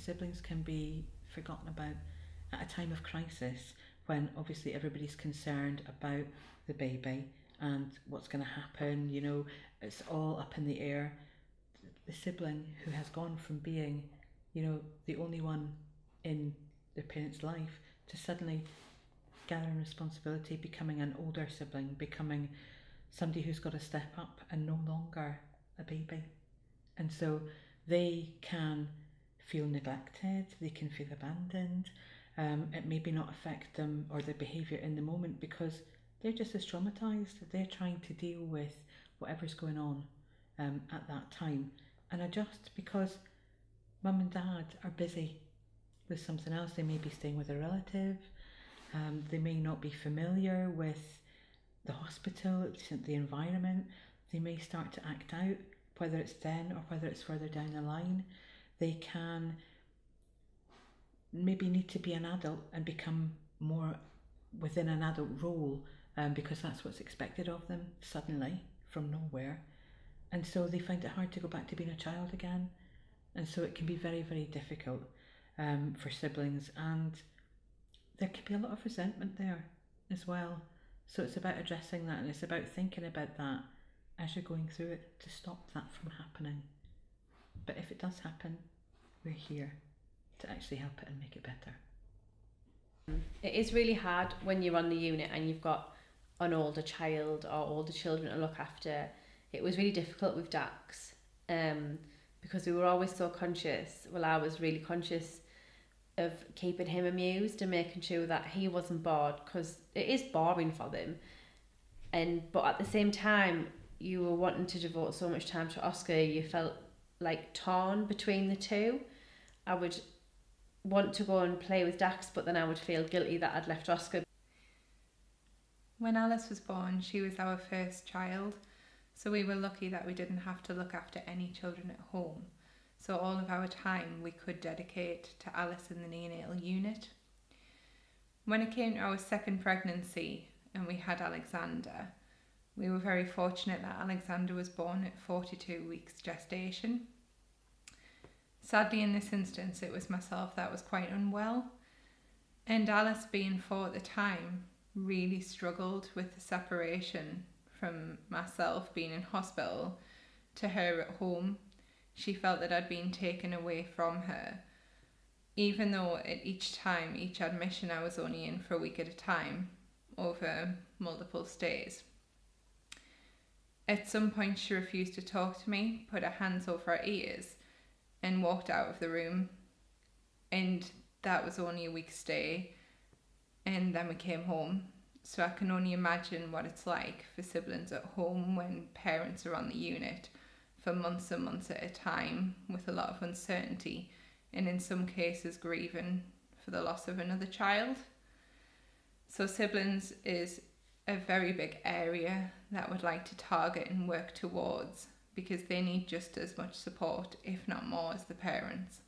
siblings can be forgotten about at a time of crisis, when obviously everybody's concerned about the baby and what's going to happen. It's all up in the air. The sibling who has gone from being, the only one in their parent's life, to suddenly gathering responsibility, becoming an older sibling, becoming somebody who's got to step up and no longer a baby. And so they can feel neglected, they can feel abandoned. It maybe not affect them or their behaviour in the moment because they're just as traumatised. They're trying to deal with whatever's going on at that time and adjust, because mum and dad are busy with something else. They may be staying with a relative. They may not be familiar with the hospital, the environment. They may start to act out, whether it's then or whether it's further down the line. They can maybe need to be an adult and become more within an adult role, because that's what's expected of them suddenly from nowhere. And so they find it hard to go back to being a child again. And so it can be very, very difficult for siblings, and there can be a lot of resentment there as well. So it's about addressing that, and it's about thinking about that as you're going through it to stop that from happening. But if it does happen, we're here to actually help it and make it better. It is really hard when you're on the unit and you've got an older child or older children to look after. It was really difficult with Dax because we were always so conscious. Well, I was really conscious of keeping him amused and making sure that he wasn't bored, because it is boring for them. But at the same time, you were wanting to devote so much time to Oscar, you felt like torn between the two. I would want to go and play with Dax, but then I would feel guilty that I'd left Oscar. When Alice was born, she was our first child, so we were lucky that we didn't have to look after any children at home. So all of our time we could dedicate to Alice in the neonatal unit. When it came to our second pregnancy and we had Alexander, we were very fortunate that Alexander was born at 42 weeks gestation. Sadly, in this instance, it was myself that was quite unwell, and Alice, being 4 at the time, really struggled with the separation from myself being in hospital to her at home. She felt that I'd been taken away from her, even though at each admission I was only in for a week at a time over multiple stays. At some point she refused to talk to me, put her hands over her ears and walked out of the room, and that was only a week's stay, and then we came home. So I can only imagine what it's like for siblings at home when parents are on the unit for months and months at a time with a lot of uncertainty, and in some cases grieving for the loss of another child. So siblings is a very big area that I would like to target and work towards, because they need just as much support, if not more, as the parents.